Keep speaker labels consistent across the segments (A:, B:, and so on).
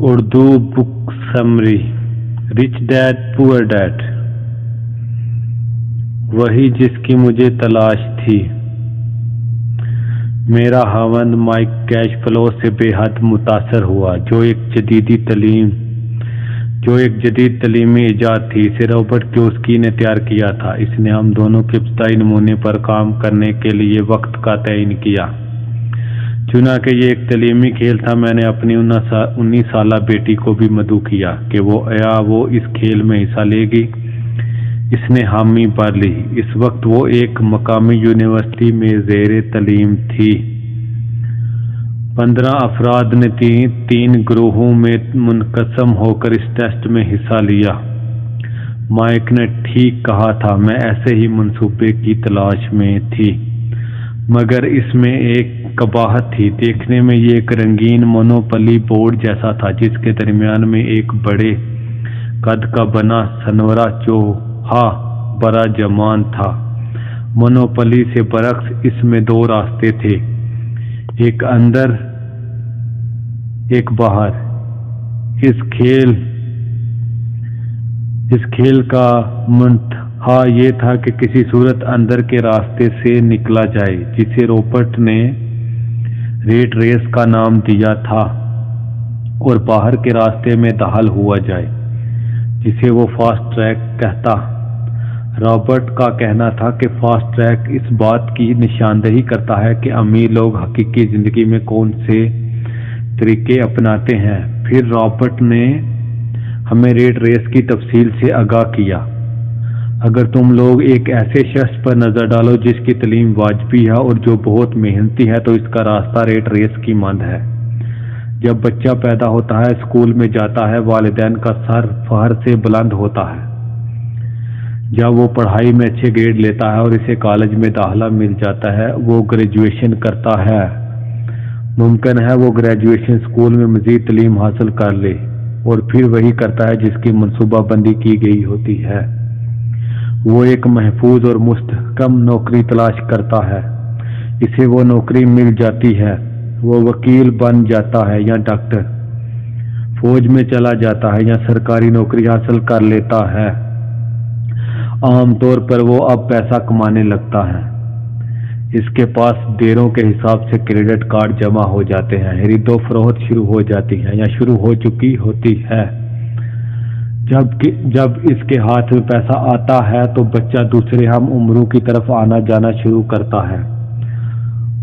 A: اردو بک summary, rich dad پور dead, وہی جس کی مجھے تلاش تھی۔ میرا خاوند مائک کیش فلو سے بے حد متاثر ہوا، جو ایک جدید تعلیمی ایجاد تھی۔ اسے رابرٹ کیوسکی نے تیار کیا تھا۔ اس نے ہم دونوں کے ابتدائی نمونے پر کام کرنے کے لیے وقت کا تعین کیا، چنانکہ یہ ایک تعلیمی کھیل تھا۔ میں نے اپنی 19 سالہ بیٹی کو بھی مدعو کیا کہ وہ اس کھیل میں حصہ لے گی۔ اس نے حامی بھر لی۔ اس وقت وہ ایک مقامی یونیورسٹی میں زیر تعلیم تھی۔ 15 افراد نے 3 گروہوں میں منقسم ہو کر اس ٹیسٹ میں حصہ لیا۔ مائک نے ٹھیک کہا تھا، میں ایسے ہی منصوبے کی تلاش میں تھی، مگر اس میں ایک قباحت تھی۔ دیکھنے میں یہ ایک رنگین مونوپلی بورڈ جیسا تھا، جس کے درمیان میں ایک بڑے قد کا بنا سنورا چوہا براجمان تھا۔ مونوپلی سے برعکس اس میں 2 راستے تھے، ایک اندر ایک باہر۔ اس کھیل کا منتہا یہ تھا کہ کسی صورت اندر کے راستے سے نکلا جائے، جسے رابرٹ نے ریٹ ریس کا نام دیا تھا، اور باہر کے راستے میں داخل ہوا جائے، جسے وہ فاسٹ ٹریک کہتا۔ رابرٹ کا کہنا تھا کہ فاسٹ ٹریک اس بات کی نشاندہی کرتا ہے کہ امیر لوگ حقیقی زندگی میں کون سے طریقے اپناتے ہیں۔ پھر رابرٹ نے ہمیں ریٹ ریس کی تفصیل سے آگاہ کیا۔ اگر تم لوگ ایک ایسے شخص پر نظر ڈالو جس کی تعلیم واجبی ہے اور جو بہت محنتی ہے، تو اس کا راستہ ریٹ ریس کی مانند ہے۔ جب بچہ پیدا ہوتا ہے، اسکول میں جاتا ہے، والدین کا سر فخر سے بلند ہوتا ہے۔ جب وہ پڑھائی میں اچھے گریڈ لیتا ہے اور اسے کالج میں داخلہ مل جاتا ہے، وہ گریجویشن کرتا ہے۔ ممکن ہے وہ گریجویشن اسکول میں مزید تعلیم حاصل کر لے، اور پھر وہی کرتا ہے جس کی منصوبہ بندی کی گئی ہوتی ہے۔ وہ ایک محفوظ اور مستحکم نوکری تلاش کرتا ہے۔ اسے وہ نوکری مل جاتی ہے، وہ وکیل بن جاتا ہے یا ڈاکٹر، فوج میں چلا جاتا ہے یا سرکاری نوکری حاصل کر لیتا ہے۔ عام طور پر وہ اب پیسہ کمانے لگتا ہے۔ اس کے پاس دیروں کے حساب سے کریڈٹ کارڈ جمع ہو جاتے ہیں، خرید و فروخت شروع ہو جاتی ہے یا شروع ہو چکی ہوتی ہے۔ جب اس کے ہاتھ میں پیسہ آتا ہے تو بچہ دوسرے ہم عمروں کی طرف آنا جانا شروع کرتا ہے۔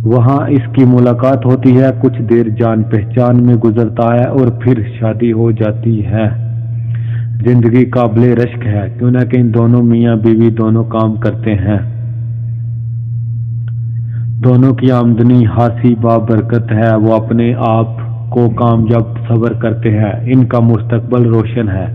A: وہاں اس کی ملاقات ہوتی ہے، کچھ دیر جان پہچان میں گزرتا ہے، اور پھر شادی ہو جاتی ہے۔ زندگی قابل رشک ہے، کیونکہ ان دونوں میاں بیوی دونوں کام کرتے ہیں۔ دونوں کی آمدنی خاصی بابرکت ہے۔ وہ اپنے آپ کو کامیاب تصور کرتے ہیں۔ ان کا مستقبل روشن ہے۔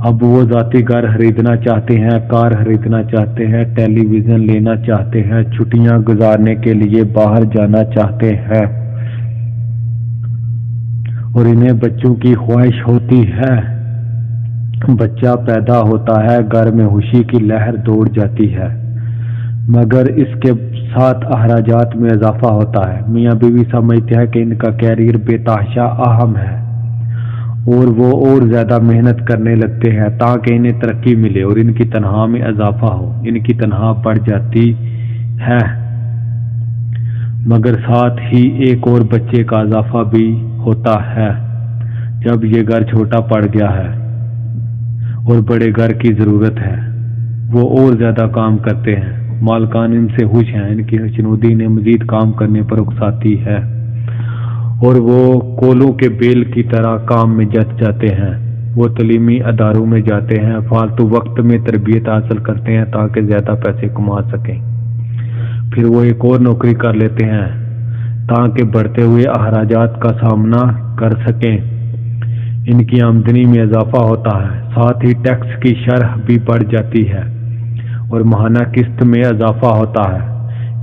A: اب وہ ذاتی گھر خریدنا چاہتے ہیں، کار خریدنا چاہتے ہیں، ٹیلی ویژن لینا چاہتے ہیں، چھٹیاں گزارنے کے لیے باہر جانا چاہتے ہیں، اور انہیں بچوں کی خواہش ہوتی ہے۔ بچہ پیدا ہوتا ہے، گھر میں خوشی کی لہر دوڑ جاتی ہے، مگر اس کے ساتھ اخراجات میں اضافہ ہوتا ہے۔ میاں بیوی سمجھتے ہیں کہ ان کا کیریئر بے تحاشا اہم ہے، اور وہ اور زیادہ محنت کرنے لگتے ہیں تاکہ انہیں ترقی ملے اور ان کی تنخواہ میں اضافہ ہو۔ ان کی تنخواہ بڑھ جاتی ہے، مگر ساتھ ہی ایک اور بچے کا اضافہ بھی ہوتا ہے۔ جب یہ گھر چھوٹا پڑ گیا ہے اور بڑے گھر کی ضرورت ہے، وہ اور زیادہ کام کرتے ہیں۔ مالکان ان سے خوش ہیں، ان کی خوشنودی انہیں مزید کام کرنے پر اکساتی ہے، اور وہ کولوں کے بیل کی طرح کام میں جت جاتے ہیں۔ وہ تعلیمی اداروں میں جاتے ہیں، فالتو وقت میں تربیت حاصل کرتے ہیں تاکہ زیادہ پیسے کما سکیں۔ پھر وہ ایک اور نوکری کر لیتے ہیں تاکہ بڑھتے ہوئے اخراجات کا سامنا کر سکیں۔ ان کی آمدنی میں اضافہ ہوتا ہے، ساتھ ہی ٹیکس کی شرح بھی بڑھ جاتی ہے، اور ماہانہ قسط میں اضافہ ہوتا ہے،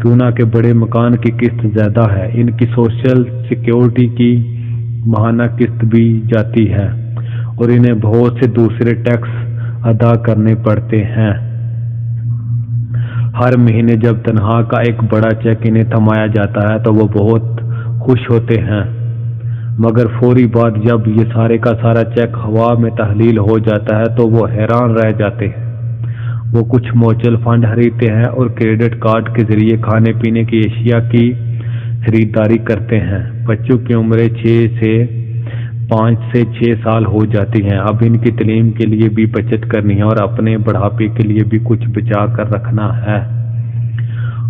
A: کیونکہ بڑے مکان کی قسط زیادہ ہے۔ ان کی سوشل سیکیورٹی کی ماہانہ قسط بھی جاتی ہے، اور انہیں بہت سے دوسرے ٹیکس ادا کرنے پڑتے ہیں۔ ہر مہینے جب تنخواہ کا ایک بڑا چیک انہیں تھمایا جاتا ہے تو وہ بہت خوش ہوتے ہیں، مگر فوری بعد جب یہ سارے کا سارا چیک ہوا میں تحلیل ہو جاتا ہے تو وہ حیران رہ جاتے ہیں۔ وہ کچھ میوچل فنڈ خریدتے ہیں اور کریڈٹ کارڈ کے ذریعے کھانے پینے کی اشیاء کی خریداری کرتے ہیں۔ بچوں کی عمریں 5 سے 6 سال ہو جاتی ہیں۔ اب ان کی تعلیم کے لیے بھی بچت کرنی ہے اور اپنے بڑھاپے کے لیے بھی کچھ بچا کر رکھنا ہے۔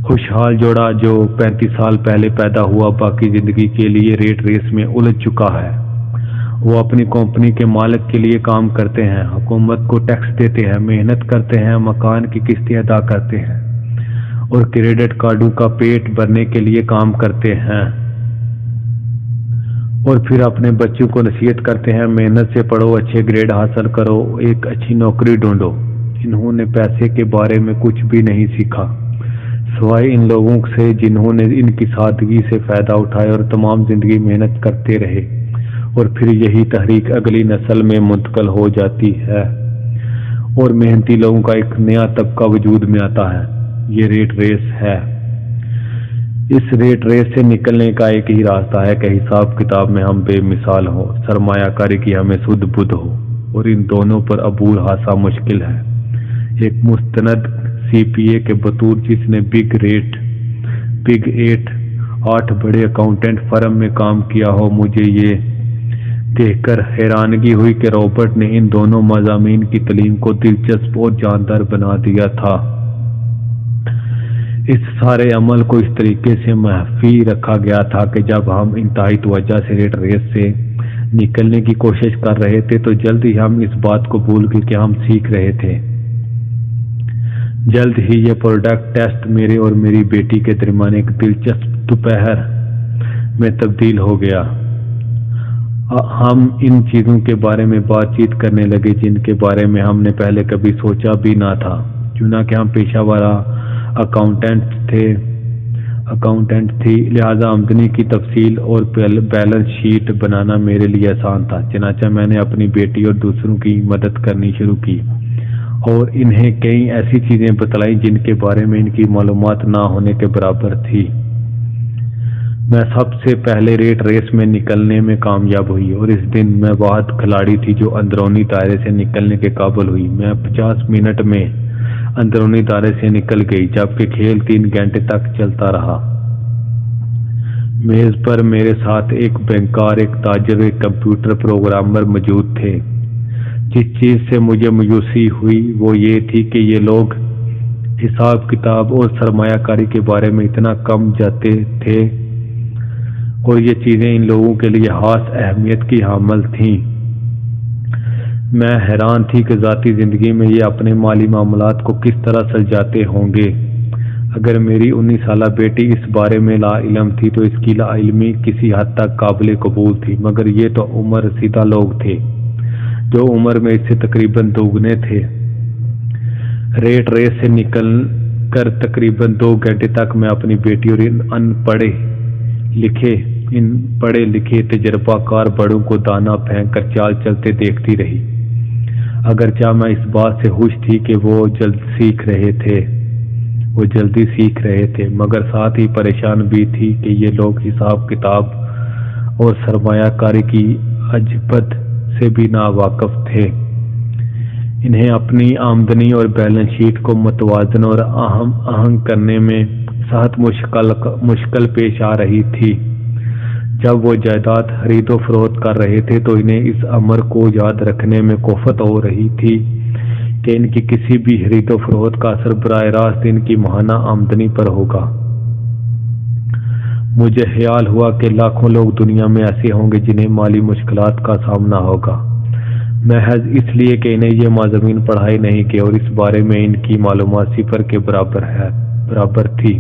A: خوشحال جوڑا جو 35 سال پہلے پیدا ہوا باقی زندگی کے لیے ریٹ ریس میں الجھ چکا ہے۔ وہ اپنی کمپنی کے مالک کے لیے کام کرتے ہیں، حکومت کو ٹیکس دیتے ہیں، محنت کرتے ہیں، مکان کی قسطیں ادا کرتے ہیں اور کریڈٹ کارڈوں کا پیٹ بھرنے کے لیے کام کرتے ہیں، اور پھر اپنے بچوں کو نصیحت کرتے ہیں محنت سے پڑھو، اچھے گریڈ حاصل کرو، ایک اچھی نوکری ڈھونڈو۔ انہوں نے پیسے کے بارے میں کچھ بھی نہیں سیکھا سوائے ان لوگوں سے جنہوں نے ان کی سادگی سے فائدہ اٹھایا اور تمام زندگی محنت کرتے رہے، اور پھر یہی تحریک اگلی نسل میں منتقل ہو جاتی ہے اور محنتی لوگوں کا ایک نیا طبقہ وجود میں آتا ہے۔ یہ ریٹ ریس ہے۔ اس ریٹ ریس سے نکلنے کا ایک ہی راستہ ہے کہ حساب کتاب میں ہم بے مثال ہوں، سرمایہ کاری کی ہمیں سود بدھ ہو، اور ان دونوں پر عبور حاصل مشکل ہے۔ ایک مستند CPA کے بطور جس نے بگ 8 بڑے اکاؤنٹنٹ فرم میں کام کیا ہو، مجھے یہ دیکھ کر حیرانگی ہوئی کہ رابرٹ نے ان دونوں مضامین کی تعلیم کو دلچسپ اور جاندار بنا دیا تھا۔ اس سارے عمل کو اس طریقے سے محفی رکھا گیا تھا کہ جب ہم انتہائی توجہ سے ریٹ ریس سے نکلنے کی کوشش کر رہے تھے تو جلد ہی ہم اس بات کو بھول گئے کہ ہم سیکھ رہے تھے۔ جلد ہی یہ پروڈکٹ ٹیسٹ میرے اور میری بیٹی کے درمیان ایک دلچسپ دوپہر میں تبدیل ہو گیا۔ ہم ان چیزوں کے بارے میں بات چیت کرنے لگے جن کے بارے میں ہم نے پہلے کبھی سوچا بھی نہ تھا، چنانکہ ہم پیشہ ورانہ اکاؤنٹنٹ تھی، لہذا آمدنی کی تفصیل اور بیلنس شیٹ بنانا میرے لیے آسان تھا۔ چنانچہ میں نے اپنی بیٹی اور دوسروں کی مدد کرنی شروع کی اور انہیں کئی ایسی چیزیں بتلائیں جن کے بارے میں ان کی معلومات نہ ہونے کے برابر تھی۔ میں سب سے پہلے ریٹ ریس میں نکلنے میں کامیاب ہوئی، اور اس دن میں واحد کھلاڑی تھی جو اندرونی دائرے سے نکلنے کے قابل ہوئی۔ میں 50 منٹ میں اندرونی دائرے سے نکل گئی، جبکہ کھیل 3 گھنٹے تک چلتا رہا۔ میز پر میرے ساتھ ایک بینکار، ایک تاجر، ایک کمپیوٹر پروگرامر موجود تھے۔ جس چیز سے مجھے مایوسی ہوئی وہ یہ تھی کہ یہ لوگ حساب کتاب اور سرمایہ کاری کے بارے میں اتنا کم جانتے تھے، اور یہ چیزیں ان لوگوں کے لیے خاص اہمیت کی حامل تھیں۔ میں حیران تھی کہ ذاتی زندگی میں یہ اپنے مالی معاملات کو کس طرح سلجھاتے ہوں گے۔ اگر میری 19 سالہ بیٹی اس بارے میں لا علم تھی تو اس کی لا علمی کسی حد تک قابل قبول تھی، مگر یہ تو عمر رسیدہ لوگ تھے جو عمر میں اس سے تقریباً دوگنے تھے۔ ریٹ ریس سے نکل کر تقریباً 2 گھنٹے تک میں اپنی بیٹی اور ان پڑھے لکھے تجربہ کار بڑوں کو دانا پھینک کر چال چلتے دیکھتی رہی۔ اگرچہ میں اس بات سے خوش تھی کہ وہ جلدی سیکھ رہے تھے، مگر ساتھ ہی پریشان بھی تھی کہ یہ لوگ حساب کتاب اور سرمایہ کاری کی عجبت سے بھی ناواقف تھے۔ انہیں اپنی آمدنی اور بیلنس شیٹ کو متوازن اور آہنگ کرنے میں سخت مشکل پیش آ رہی تھی۔ جب وہ جائیداد خرید و فروخت کر رہے تھے تو انہیں اس امر کو یاد رکھنے میں کوفت ہو رہی تھی کہ ان کی کسی بھی خرید و فروخت کا اثر براہ راست ان کی ماہانہ آمدنی پر ہوگا۔ مجھے خیال ہوا کہ لاکھوں لوگ دنیا میں ایسے ہوں گے جنہیں مالی مشکلات کا سامنا ہوگا، محض اس لیے کہ انہیں یہ مضامین پڑھائے نہیں گئے اور اس بارے میں ان کی معلومات صفر کے برابر تھی۔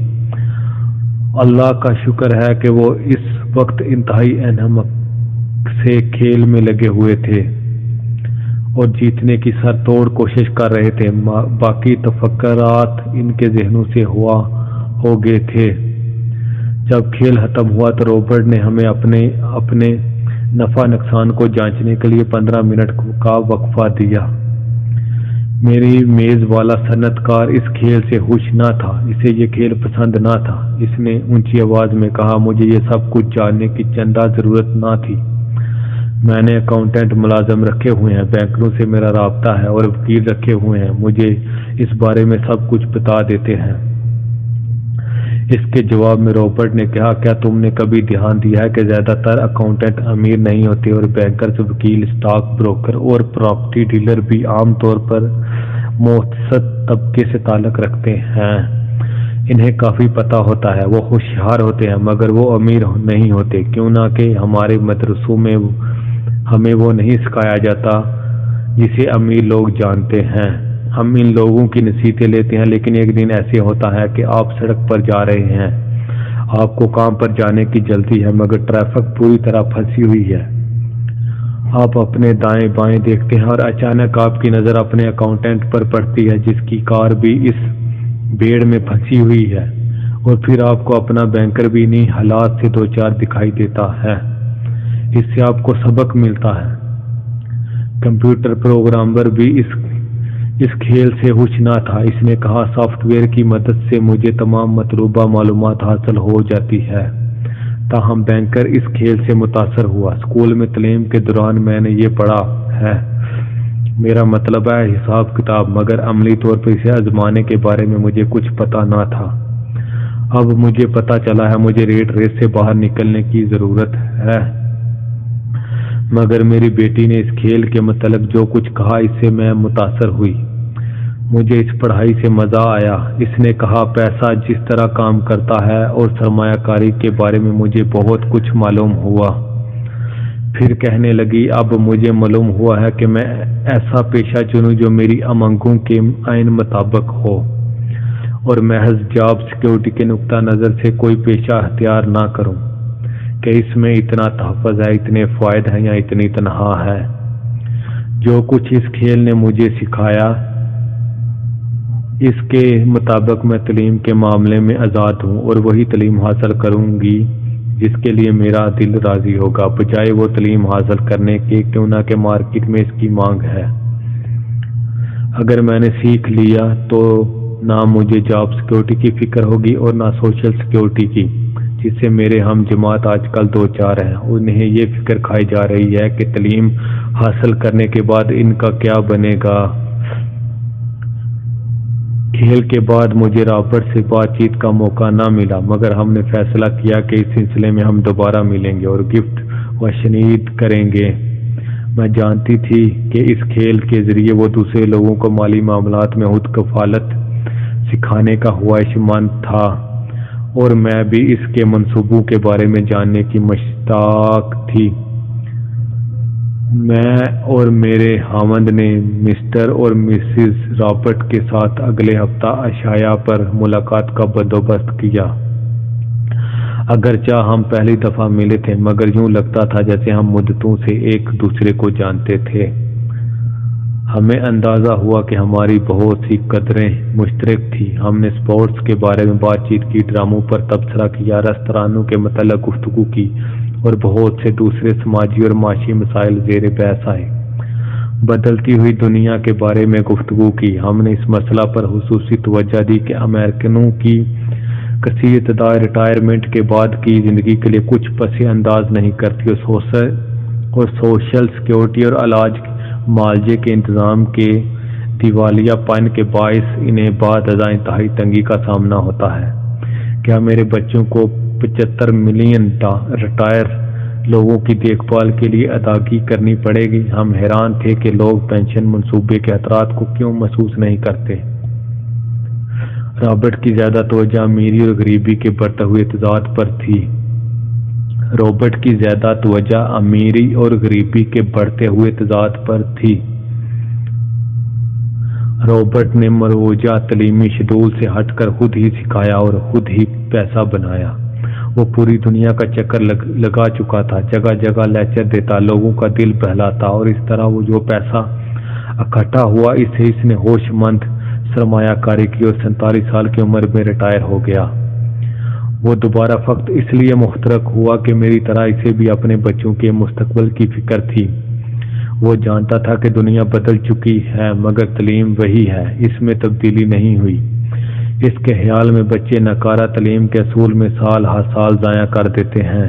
A: اللہ کا شکر ہے کہ وہ اس وقت انتہائی اہمیت سے کھیل میں لگے ہوئے تھے اور جیتنے کی سر توڑ کوشش کر رہے تھے۔ باقی تفکرات ان کے ذہنوں سے ہو گئے تھے۔ جب کھیل ختم ہوا تو رابرٹ نے ہمیں اپنے نفع نقصان کو جانچنے کے لیے 15 منٹ کا وقفہ دیا۔ میری میز والا صنعت کار اس کھیل سے خوش نہ تھا، اسے یہ کھیل پسند نہ تھا۔ اس نے اونچی آواز میں کہا، مجھے یہ سب کچھ جاننے کی چندہ ضرورت نہ تھی۔ میں نے اکاؤنٹنٹ ملازم رکھے ہوئے ہیں، بینکروں سے میرا رابطہ ہے اور وکیل رکھے ہوئے ہیں، مجھے اس بارے میں سب کچھ بتا دیتے ہیں۔ اس کے جواب میں رابرٹ نے کہا، کیا تم نے کبھی دھیان دیا ہے کہ زیادہ تر اکاؤنٹنٹ امیر نہیں ہوتے اور بینکرز، وکیل، اسٹاک بروکر اور پراپرٹی ڈیلر بھی عام طور پر متوسط طبقے سے تعلق رکھتے ہیں؟ انہیں کافی پتہ ہوتا ہے، وہ ہوشیار ہوتے ہیں، مگر وہ امیر نہیں ہوتے، کیوں نہ کہ ہمارے مدرسوں میں ہمیں وہ نہیں سکھایا جاتا جسے امیر لوگ جانتے ہیں۔ ہم ان لوگوں کی نصیحتیں لیتے ہیں، لیکن ایک دن ایسے ہوتا ہے کہ آپ سڑک پر جا رہے ہیں، آپ کو کام پر جانے کی جلدی ہے، مگر ٹریفک پوری طرح پھنسی ہوئی ہے۔ آپ اپنے دائیں بائیں دیکھتے ہیں اور اچانک آپ کی نظر اپنے اکاؤنٹنٹ پر پڑتی ہے جس کی کار بھی اس بھیڑ میں پھنسی ہوئی ہے، اور پھر آپ کو اپنا بینکر بھی انہی حالات سے دوچار دکھائی دیتا ہے۔ اس سے آپ کو سبق ملتا ہے۔ کمپیوٹر پروگرامر بھی اس کھیل سے خوش نہ تھا۔ اس نے کہا، سافٹ ویئر کی مدد سے مجھے تمام مطلوبہ معلومات حاصل ہو جاتی ہے۔ تاہم بینکر اس کھیل سے متاثر ہوا۔ اسکول میں تعلیم کے دوران میں نے یہ پڑھا ہے، میرا مطلب ہے حساب کتاب، مگر عملی طور پر اسے آزمانے کے بارے میں مجھے کچھ پتہ نہ تھا۔ اب مجھے پتہ چلا ہے، مجھے ریٹ ریس سے باہر نکلنے کی ضرورت ہے۔ مگر میری بیٹی نے اس کھیل کے متعلق جو کچھ کہا، اس سے میں متاثر ہوئی۔ مجھے اس پڑھائی سے مزہ آیا۔ اس نے کہا، پیسہ جس طرح کام کرتا ہے اور سرمایہ کاری کے بارے میں مجھے بہت کچھ معلوم ہوا۔ پھر کہنے لگی، اب مجھے معلوم ہوا ہے کہ میں ایسا پیشہ چنوں جو میری امنگوں کے عین مطابق ہو، اور محض جاب سیکورٹی کے نقطہ نظر سے کوئی پیشہ اختیار نہ کروں کہ اس میں اتنا تحفظ ہے، اتنے فوائد ہیں یا اتنی تنخواہ ہے۔ جو کچھ اس کھیل نے مجھے سکھایا، اس کے مطابق میں تعلیم کے معاملے میں آزاد ہوں، اور وہی تعلیم حاصل کروں گی جس کے لیے میرا دل راضی ہوگا، بجائے وہ تعلیم حاصل کرنے کے کیوں نہ کہ مارکیٹ میں اس کی مانگ ہے۔ اگر میں نے سیکھ لیا تو نہ مجھے جاب سیکورٹی کی فکر ہوگی اور نہ سوشل سیکورٹی کی، جس سے میرے ہم جماعت آج کل دوچار ہیں۔ انہیں یہ فکر کھائی جا رہی ہے کہ تعلیم حاصل کرنے کے بعد ان کا کیا بنے گا۔ کھیل کے بعد مجھے رابرٹ سے بات چیت کا موقع نہ ملا، مگر ہم نے فیصلہ کیا کہ اس سلسلے میں ہم دوبارہ ملیں گے اور گفت و شنید کریں گے۔ میں جانتی تھی کہ اس کھیل کے ذریعے وہ دوسرے لوگوں کو مالی معاملات میں خود کفالت سکھانے کا خواہش مند تھا، اور میں بھی اس کے منصوبوں کے بارے میں جاننے کی مشتاق تھی۔ میں اور میرے خاوند نے مسٹر اور مسز رابرٹ کے ساتھ اگلے ہفتہ عشاء پر ملاقات کا بندوبست کیا۔ اگرچہ ہم پہلی دفعہ ملے تھے، مگر یوں لگتا تھا جیسے ہم مدتوں سے ایک دوسرے کو جانتے تھے۔ ہمیں اندازہ ہوا کہ ہماری بہت سی قدریں مشترک تھیں۔ ہم نے اسپورٹس کے بارے میں بات چیت کی، ڈراموں پر تبصرہ کیا، ریستورانوں کے متعلق گفتگو کی، اور بہت سے دوسرے سماجی اور معاشی مسائل زیر بحث آئے۔ بدلتی ہوئی دنیا کے بارے میں گفتگو کی۔ ہم نے اس مسئلہ پر خصوصی توجہ دی کہ امریکنوں کی کثیر تعداد ریٹائرمنٹ کے بعد کی زندگی کے لیے کچھ پس انداز نہیں کرتی، اور سوشل سیکورٹی اور علاج معالجے کے انتظام کے دیوالیہ پن کے باعث انہیں بعد ازاں انتہائی تنگی کا سامنا ہوتا ہے۔ کیا میرے بچوں کو 75 ملین ریٹائر لوگوں کی دیکھ بھال کے لیے ادائیگی کرنی پڑے گی؟ ہم حیران تھے کہ لوگ پینشن منصوبے کے خطرات کو کیوں محسوس نہیں کرتے۔ رابرٹ کی زیادہ توجہ امیری اور غریبی کے بڑھتے ہوئے تضاد پر تھی۔ رابرٹ کی زیادہ توجہ امیری اور غریبی کے بڑھتے ہوئے تضاد پر تھی۔ رابرٹ نے مروجہ تعلیمی شیڈول سے ہٹ کر خود ہی سکھایا اور خود ہی پیسہ بنایا۔ وہ پوری دنیا کا چکر لگا چکا تھا، جگہ جگہ لیکچر دیتا، لوگوں کا دل بہلاتا، اور اس طرح وہ جو پیسہ اکٹھا ہوا، اس سے اس نے ہوش مند سرمایہ کاری کی اور 47 سال کی عمر میں ریٹائر ہو گیا۔ وہ دوبارہ فقط اس لیے مخترق ہوا کہ میری طرح اسے بھی اپنے بچوں کے مستقبل کی فکر تھی۔ وہ جانتا تھا کہ دنیا بدل چکی ہے مگر تعلیم وہی ہے، اس میں تبدیلی نہیں ہوئی۔ اس کے خیال میں بچے ناکارہ تعلیم کے اصول میں سال ہر سال ضائع کر دیتے ہیں۔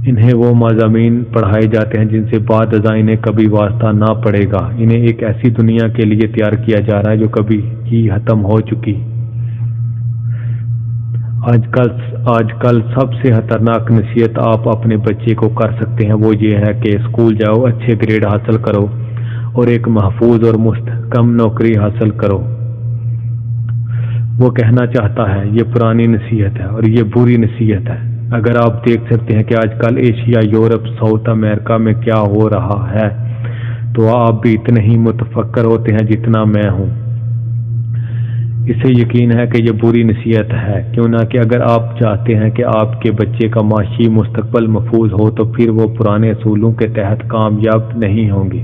A: انہیں وہ مضامین پڑھائے جاتے ہیں جن سے بعد ازاں انہیں کبھی واسطہ نہ پڑے گا۔ انہیں ایک ایسی دنیا کے لیے تیار کیا جا رہا ہے جو کبھی ہی ختم ہو چکی۔ آج کل سب سے خطرناک نصیحت آپ اپنے بچے کو کر سکتے ہیں وہ یہ ہے کہ اسکول جاؤ، اچھے گریڈ حاصل کرو اور ایک محفوظ اور مستحکم نوکری حاصل کرو۔ وہ کہنا چاہتا ہے یہ پرانی نصیحت ہے اور یہ بری نصیحت ہے۔ اگر آپ دیکھ سکتے ہیں کہ آج کل ایشیا، یورپ، ساؤتھ امریکہ میں کیا ہو رہا ہے تو آپ بھی اتنے ہی متفکر ہوتے ہیں جتنا میں ہوں۔ اسے یقین ہے کہ یہ بری نصیحت ہے، کیوں نہ کہ اگر آپ چاہتے ہیں کہ آپ کے بچے کا معاشی مستقبل محفوظ ہو تو پھر وہ پرانے اصولوں کے تحت کامیاب نہیں ہوں گے۔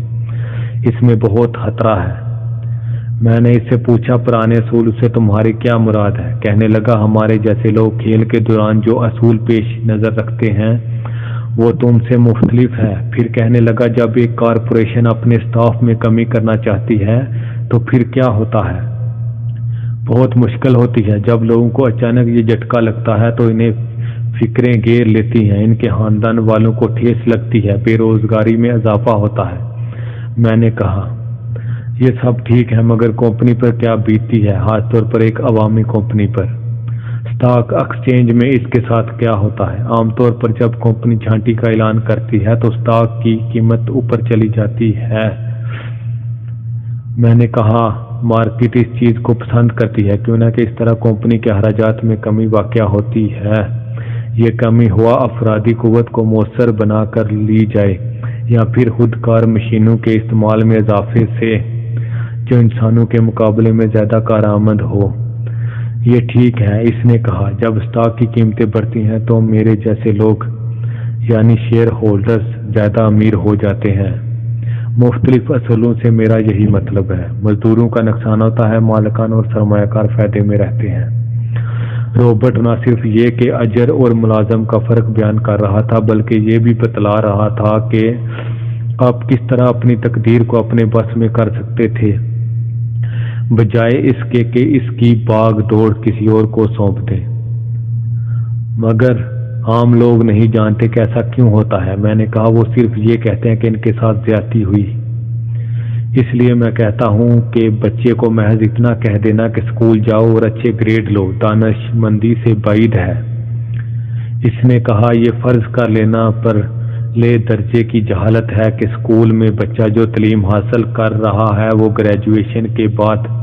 A: اس میں بہت خطرہ ہے۔ میں نے اس سے پوچھا پرانے اصول سے تمہاری کیا مراد ہے؟ کہنے لگا ہمارے جیسے لوگ کھیل کے دوران جو اصول پیش نظر رکھتے ہیں وہ تم سے مختلف ہے۔ پھر کہنے لگا جب ایک کارپوریشن اپنے سٹاف میں کمی کرنا چاہتی ہے تو پھر کیا ہوتا ہے؟ بہت مشکل ہوتی ہے۔ جب لوگوں کو اچانک یہ جھٹکا لگتا ہے تو انہیں فکریں گھیر لیتی ہیں، ان کے خاندان والوں کو ٹھیس لگتی ہے، بے روزگاری میں اضافہ ہوتا ہے۔ میں نے کہا یہ سب ٹھیک ہے مگر کمپنی پر کیا بیتتی ہے، خاص طور پر ایک عوامی کمپنی پر؟ اسٹاک ایکسچینج میں اس کے ساتھ کیا ہوتا ہے؟ عام طور پر جب کمپنی چھانٹی کا اعلان کرتی ہے تو اسٹاک کی قیمت اوپر چلی جاتی ہے۔ میں نے کہا مارکیٹ اس چیز کو پسند کرتی ہے، کیوں نہ کہ اس طرح کمپنی کے اخراجات میں کمی واقع ہوتی ہے۔ یہ کمی ہوا افرادی قوت کو مؤثر بنا کر لی جائے یا پھر خودکار مشینوں کے استعمال میں اضافے سے جو انسانوں کے مقابلے میں زیادہ کارآمد ہو۔ یہ ٹھیک ہے، اس نے کہا، جب اسٹاک کی قیمتیں بڑھتی ہیں تو میرے جیسے لوگ یعنی شیئر ہولڈرز زیادہ امیر ہو جاتے ہیں۔ مختلف اصولوں سے میرا یہی مطلب ہے۔ مزدوروں کا نقصان ہوتا ہے، مالکان اور سرمایہ کار فائدے میں رہتے ہیں۔ رابرٹ نہ صرف یہ کہ اجر اور ملازم کا فرق بیان کر رہا تھا بلکہ یہ بھی بتلا رہا تھا کہ آپ کس طرح اپنی تقدیر کو اپنے بس میں کر سکتے تھے بجائے اس کے کہ اس کی باغ دوڑ کسی اور کو سونپ دیں۔ مگر عام لوگ نہیں جانتے کہ ایسا کیوں ہوتا ہے۔ میں نے کہا وہ صرف یہ کہتے ہیں کہ ان کے ساتھ زیادتی ہوئی۔ اس لیے میں کہتا ہوں کہ بچے کو محض اتنا کہہ دینا کہ اسکول جاؤ اور اچھے گریڈ لو دانش مندی سے بعید ہے۔ اس نے کہا یہ فرض کر لینا پر لے درجے کی جہالت ہے کہ اسکول میں بچہ جو تعلیم حاصل کر رہا ہے وہ گریجویشن کے بعد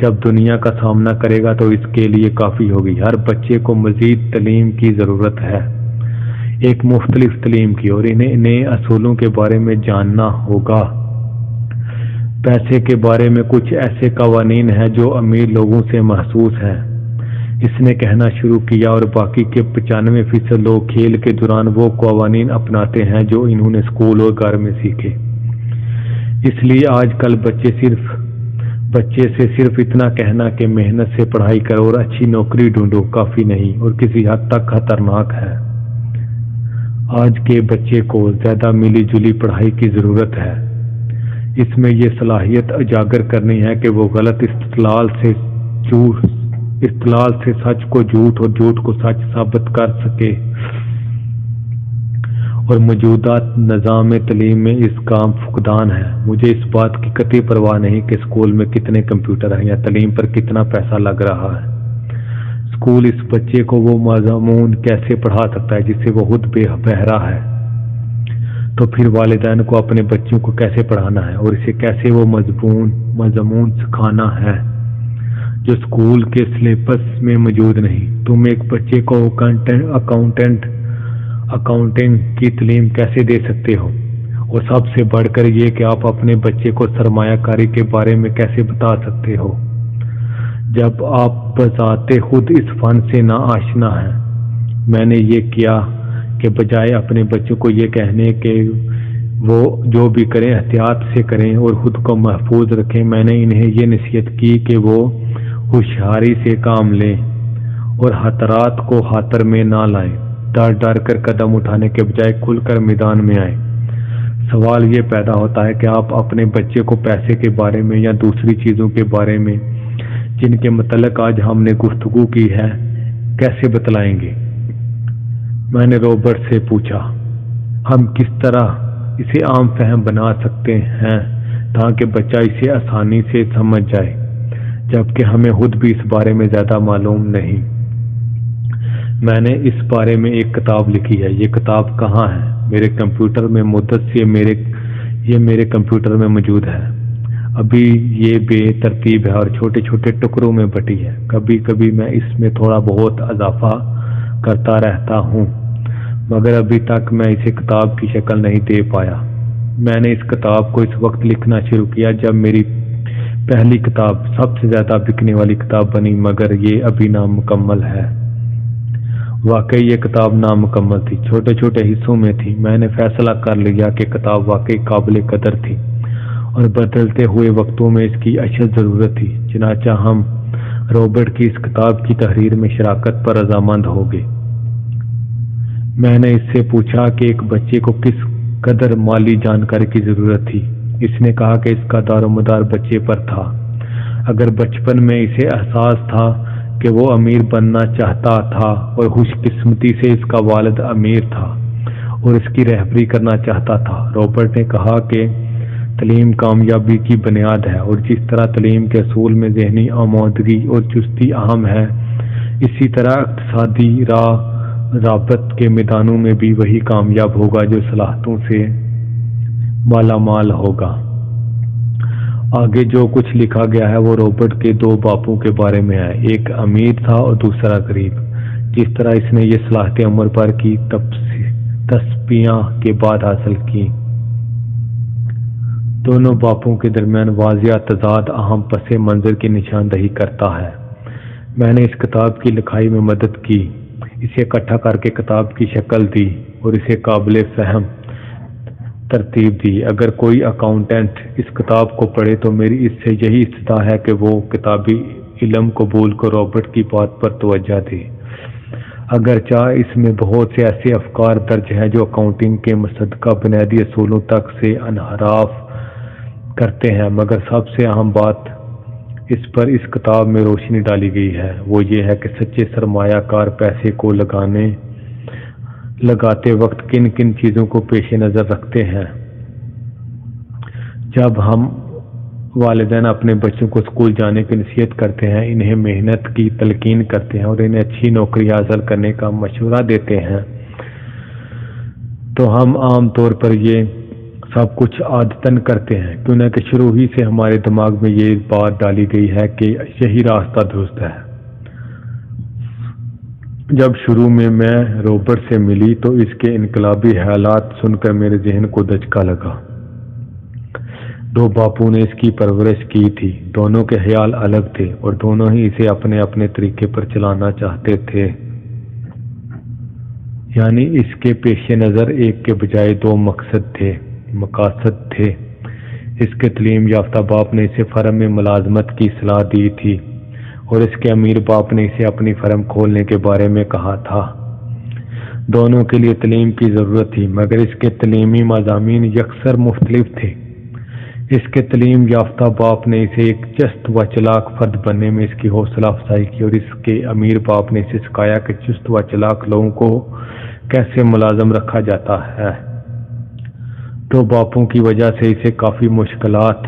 A: جب دنیا کا سامنا کرے گا تو اس کے لیے کافی ہوگی۔ ہر بچے کو مزید تعلیم کی ضرورت ہے، ایک مختلف تعلیم کی، اور انہیں نئے اصولوں کے بارے میں جاننا ہوگا۔ پیسے کے بارے میں کچھ ایسے قوانین ہیں جو امیر لوگوں سے محسوس ہیں، اس نے کہنا شروع کیا، اور باقی کے 95% لوگ کھیل کے دوران وہ قوانین اپناتے ہیں جو انہوں نے اسکول اور گھر میں سیکھے۔ اس لیے آج کل بچے سے صرف اتنا کہنا کہ محنت سے پڑھائی کرو اور اچھی نوکری ڈھونڈو کافی نہیں، اور کسی حد تک خطرناک ہے۔ آج کے بچے کو زیادہ ملی جلی پڑھائی کی ضرورت ہے۔ اس میں یہ صلاحیت اجاگر کرنی ہے کہ وہ غلط استدلال سے سچ کو جھوٹ اور جھوٹ کو سچ ثابت کر سکے، اور موجودہ نظام تعلیم میں اس کا فقدان ہے۔ مجھے اس بات کی قطعی پرواہ نہیں کہ اسکول میں کتنے کمپیوٹر ہیں یا تعلیم پر کتنا پیسہ لگ رہا ہے۔ اسکول اس بچے کو وہ مضمون کیسے پڑھا سکتا ہے جس سے وہ خود بہرا ہے؟ تو پھر والدین کو اپنے بچوں کو کیسے پڑھانا ہے اور اسے کیسے وہ مضمون سکھانا ہے جو اسکول کے سلیبس میں موجود نہیں؟ تم ایک بچے کو اکاؤنٹنگ کی تعلیم کیسے دے سکتے ہو؟ اور سب سے بڑھ کر یہ کہ آپ اپنے بچے کو سرمایہ کاری کے بارے میں کیسے بتا سکتے ہو جب آپ بذات خود اس فن سے نا آشنا ہیں؟ میں نے یہ کیا کہ بجائے اپنے بچوں کو یہ کہنے کہ وہ جو بھی کریں احتیاط سے کریں اور خود کو محفوظ رکھیں، میں نے انہیں یہ نصیحت کی کہ وہ ہوشیاری سے کام لیں اور خطرات کو خاطر میں نہ لائیں، ڈر کر قدم اٹھانے کے بجائے کھل کر میدان میں آئیں۔ سوال یہ پیدا ہوتا ہے کہ آپ اپنے بچے کو پیسے کے بارے میں یا دوسری چیزوں کے بارے میں جن کے متعلق آج ہم نے گفتگو کی ہے کیسے بتلائیں گے؟ میں نے رابرٹ سے پوچھا۔ ہم کس طرح اسے عام فہم بنا سکتے ہیں تاکہ بچہ اسے آسانی سے سمجھ جائے، جبکہ ہمیں خود بھی اس بارے میں زیادہ معلوم نہیں؟ میں نے اس بارے میں ایک کتاب لکھی ہے۔ یہ کتاب کہاں ہے؟ میرے کمپیوٹر میں مدت سے میرے کمپیوٹر میں موجود ہے۔ ابھی یہ بے ترتیب ہے اور چھوٹے چھوٹے ٹکڑوں میں بٹی ہے۔ کبھی کبھی میں اس میں تھوڑا بہت اضافہ کرتا رہتا ہوں، مگر ابھی تک میں اسے کتاب کی شکل نہیں دے پایا۔ میں نے اس کتاب کو اس وقت لکھنا شروع کیا جب میری پہلی کتاب سب سے زیادہ بکنے والی کتاب بنی، مگر یہ ابھی نامکمل ہے۔ واقعی یہ کتاب نامکمل تھی، چھوٹے چھوٹے حصوں میں تھی۔ میں نے فیصلہ کر لیا کہ کتاب واقعی قابل قدر تھی اور بدلتے ہوئے وقتوں میں اس کی اشد ضرورت تھی۔ چنانچہ ہم رابرٹ کی اس کتاب کی تحریر میں شراکت پر رضامند ہو گئے۔ میں نے اس سے پوچھا کہ ایک بچے کو کس قدر مالی جانکاری کی ضرورت تھی۔ اس نے کہا کہ اس کا دار و مدار بچے پر تھا۔ اگر بچپن میں اسے احساس تھا کہ وہ امیر بننا چاہتا تھا اور خوش قسمتی سے اس کا والد امیر تھا اور اس کی رہبری کرنا چاہتا تھا۔ رابرٹ نے کہا کہ تعلیم کامیابی کی بنیاد ہے اور جس طرح تعلیم کے اصول میں ذہنی آمادگی اور چستی اہم ہے، اسی طرح اقتصادی رابط کے میدانوں میں بھی وہی کامیاب ہوگا جو صلاحیتوں سے مالا مال ہوگا۔ آگے جو کچھ لکھا گیا ہے وہ رابرٹ کے دو باپوں کے بارے میں ہے، ایک امیر تھا اور دوسرا غریب۔ جس طرح اس نے یہ صلاحیتیں عمر پر کی تصفیہ کے بعد حاصل کی، دونوں باپوں کے درمیان واضح تضاد اہم پس منظر کی نشاندہی کرتا ہے۔ میں نے اس کتاب کی لکھائی میں مدد کی، اسے اکٹھا کر کے کتاب کی شکل دی اور اسے قابل فہم ترتیب دی۔ اگر کوئی اکاؤنٹنٹ اس کتاب کو پڑھے تو میری اس سے یہی استدعا ہے کہ وہ کتابی علم قبول کو رابرٹ کی بات پر توجہ دے۔ اگرچہ اس میں بہت سے ایسے افکار درج ہیں جو اکاؤنٹنگ کے مصدقہ بنیادی اصولوں تک سے انحراف کرتے ہیں، مگر سب سے اہم بات اس پر اس کتاب میں روشنی ڈالی گئی ہے وہ یہ ہے کہ سچے سرمایہ کار پیسے کو لگاتے وقت کن کن چیزوں کو پیش نظر رکھتے ہیں۔ جب ہم والدین اپنے بچوں کو اسکول جانے کی نصیحت کرتے ہیں، انہیں محنت کی تلقین کرتے ہیں اور انہیں اچھی نوکری حاصل کرنے کا مشورہ دیتے ہیں، تو ہم عام طور پر یہ سب کچھ عادتاً کرتے ہیں، کیونکہ شروع ہی سے ہمارے دماغ میں یہ بات ڈالی گئی ہے کہ یہی راستہ درست ہے۔ جب شروع میں رابرٹ سے ملی تو اس کے انقلابی خیالات سن کر میرے ذہن کو دھچکا لگا۔ دو باپوں نے اس کی پرورش کی تھی، دونوں کے خیال الگ تھے اور دونوں ہی اسے اپنے اپنے طریقے پر چلانا چاہتے تھے، یعنی اس کے پیش نظر ایک کے بجائے دو مقاصد تھے۔ اس کے تعلیم یافتہ باپ نے اسے فرم میں ملازمت کی صلاح دی تھی اور اس کے امیر باپ نے اسے اپنی فرم کھولنے کے بارے میں کہا تھا۔ دونوں کے لیے تعلیم کی ضرورت تھی، مگر اس کے تعلیمی مضامین یکسر مختلف تھے۔ اس کے تعلیم یافتہ باپ نے اسے ایک چست و چلاک فرد بننے میں اس کی حوصلہ افزائی کی اور اس کے امیر باپ نے اسے سکھایا کہ چست و چلاک لوگوں کو کیسے ملازم رکھا جاتا ہے۔ دو باپوں کی وجہ سے اسے کافی مشکلات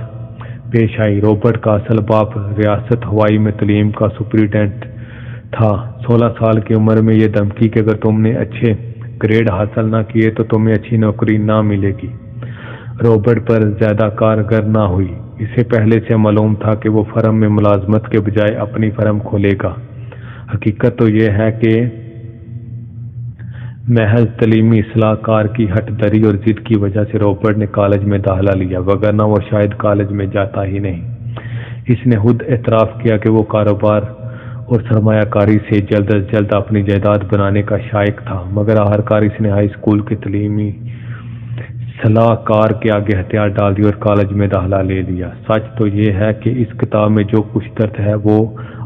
A: پیش آئی۔ رابرٹ کا اصل باپ ریاست ہوائی میں تعلیم کا سپرنٹینڈنٹ تھا۔ 16 سال کی عمر میں یہ دھمکی کہ اگر تم نے اچھے گریڈ حاصل نہ کیے تو تمہیں اچھی نوکری نہ ملے گی، رابرٹ پر زیادہ کارگر نہ ہوئی۔ اسے پہلے سے معلوم تھا کہ وہ فرم میں ملازمت کے بجائے اپنی فرم کھولے گا۔ حقیقت تو یہ ہے کہ محض تعلیمی اصلاح کار کی ہٹ دری اور ضد کی وجہ سے رابرٹ نے کالج میں داخلہ لیا، وگرنہ وہ شاید کالج میں جاتا ہی نہیں۔ اس نے خود اعتراف کیا کہ وہ کاروبار اور سرمایہ کاری سے جلد از جلد اپنی جائیداد بنانے کا شائق تھا، مگر آخرکار اس نے ہائی اسکول کے تعلیمی صلاح کار کے آگے ہتھیار ڈال دی اور کالج میں داخلہ لے لیا۔ سچ تو یہ ہے کہ اس کتاب میں جو کچھ درج ہے وہ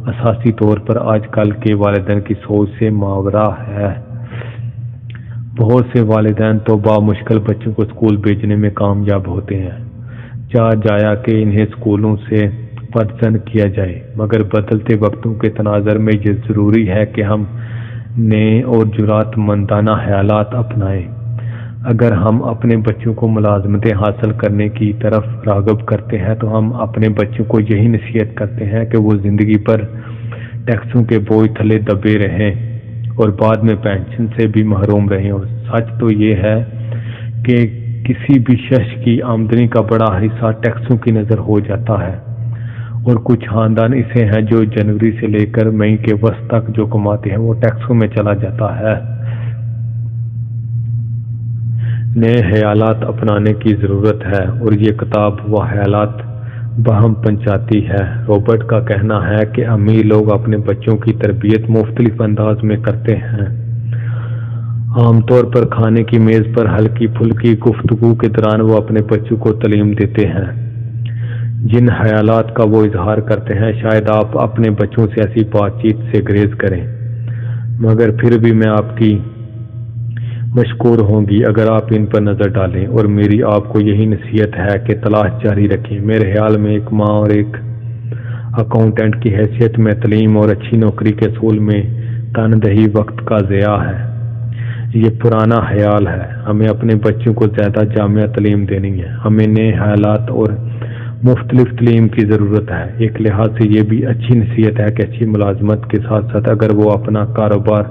A: اساسی طور پر آج کل کے والدین کی سوچ سے ماورا ہے۔ بہت سے والدین تو بامشکل بچوں کو اسکول بھیجنے میں کامیاب ہوتے ہیں، جایا کہ انہیں اسکولوں سے پرزن کیا جائے، مگر بدلتے وقتوں کے تناظر میں یہ ضروری ہے کہ ہم نئے اور جرات مندانہ خیالات اپنائیں۔ اگر ہم اپنے بچوں کو ملازمتیں حاصل کرنے کی طرف راغب کرتے ہیں تو ہم اپنے بچوں کو یہی نصیحت کرتے ہیں کہ وہ زندگی پر ٹیکسوں کے بوجھ تلے دبے رہیں اور بعد میں پینشن سے بھی محروم رہیں۔ اور سچ تو یہ ہے کہ کسی بھی شخص کی آمدنی کا بڑا حصہ ٹیکسوں کی نظر ہو جاتا ہے، اور کچھ خاندان ایسے ہیں جو جنوری سے لے کر مئی کے وسط تک جو کماتے ہیں وہ ٹیکسوں میں چلا جاتا ہے۔ نئے خیالات اپنانے کی ضرورت ہے، اور یہ کتاب وہ خیالات بہم پنچاتی ہے۔ رابرٹ کا کہنا ہے کہ امیر لوگ اپنے بچوں کی تربیت مختلف انداز میں کرتے ہیں۔ عام طور پر کھانے کی میز پر ہلکی پھلکی گفتگو کے دوران وہ اپنے بچوں کو تعلیم دیتے ہیں۔ جن خیالات کا وہ اظہار کرتے ہیں شاید آپ اپنے بچوں سے ایسی بات چیت سے گریز کریں، مگر پھر بھی میں آپ کی مشکور ہوں گی اگر آپ ان پر نظر ڈالیں، اور میری آپ کو یہی نصیحت ہے کہ تلاش جاری رکھیں۔ میرے خیال میں ایک ماں اور ایک اکاؤنٹنٹ کی حیثیت میں تعلیم اور اچھی نوکری کے حصول میں تندہی وقت کا ضیاع ہے۔ یہ پرانا خیال ہے۔ ہمیں اپنے بچوں کو زیادہ جامع تعلیم دینی ہے، ہمیں نئے خیالات اور مختلف تعلیم کی ضرورت ہے۔ ایک لحاظ سے یہ بھی اچھی نصیحت ہے کہ اچھی ملازمت کے ساتھ ساتھ اگر وہ اپنا کاروبار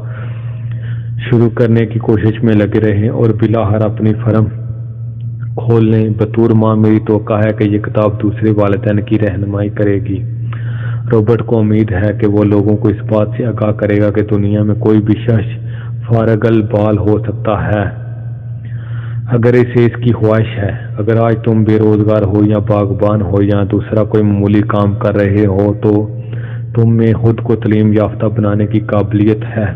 A: شروع کرنے کی کوشش میں لگے رہیں اور بالآخر اپنی فرم کھول لیں۔ بطور ماں میری توقع ہے کہ یہ کتاب دوسرے والدین کی رہنمائی کرے گی۔ رابرٹ کو امید ہے کہ وہ لوگوں کو اس بات سے آگاہ کرے گا کہ دنیا میں کوئی بھی شخص فارغ البال ہو سکتا ہے اگر اسے اس کی خواہش ہے۔ اگر آج تم بے روزگار ہو یا باغبان ہو یا دوسرا کوئی معمولی کام کر رہے ہو تو تم میں خود کو تعلیم یافتہ بنانے کی قابلیت ہے،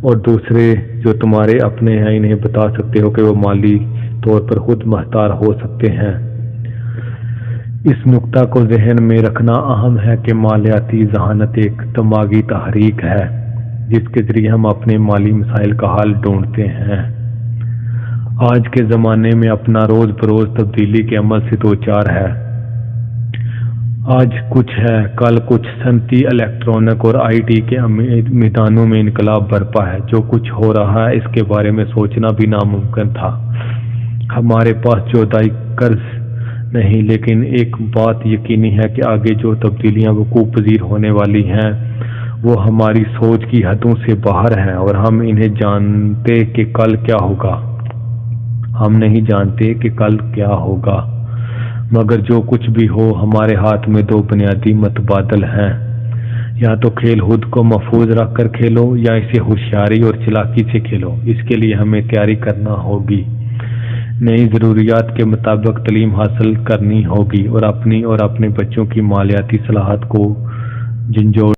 A: اور دوسرے جو تمہارے اپنے ہیں انہیں بتا سکتے ہو کہ وہ مالی طور پر خود مختار ہو سکتے ہیں۔ اس نکتہ کو ذہن میں رکھنا اہم ہے کہ مالیاتی ذہانت ایک دماغی تحریک ہے جس کے ذریعے ہم اپنے مالی مسائل کا حل ڈھونڈتے ہیں۔ آج کے زمانے میں اپنا روز بروز تبدیلی کے عمل سے دوچار ہے۔ آج کچھ ہے، کل کچھ۔ صنعتی، الیکٹرانک اور آئی ٹی کے میدانوں میں انقلاب برپا ہے۔ جو کچھ ہو رہا ہے اس کے بارے میں سوچنا بھی ناممکن تھا۔ ہمارے پاس جدائی قرض نہیں، لیکن ایک بات یقینی ہے کہ آگے جو تبدیلیاں وقوع پذیر ہونے والی ہیں وہ ہماری سوچ کی حدوں سے باہر ہیں، اور ہم انہیں جانتے کہ کل کیا ہوگا۔ ہم نہیں جانتے کہ کل کیا ہوگا، مگر جو کچھ بھی ہو ہمارے ہاتھ میں دو بنیادی متبادل ہیں۔ یا تو کھیل خود کو محفوظ رکھ کر کھیلو یا اسے ہوشیاری اور چلاکی سے کھیلو۔ اس کے لیے ہمیں تیاری کرنا ہوگی، نئی ضروریات کے مطابق تعلیم حاصل کرنی ہوگی، اور اپنی اور اپنے بچوں کی مالیاتی صلاحیت کو جھنجھوڑ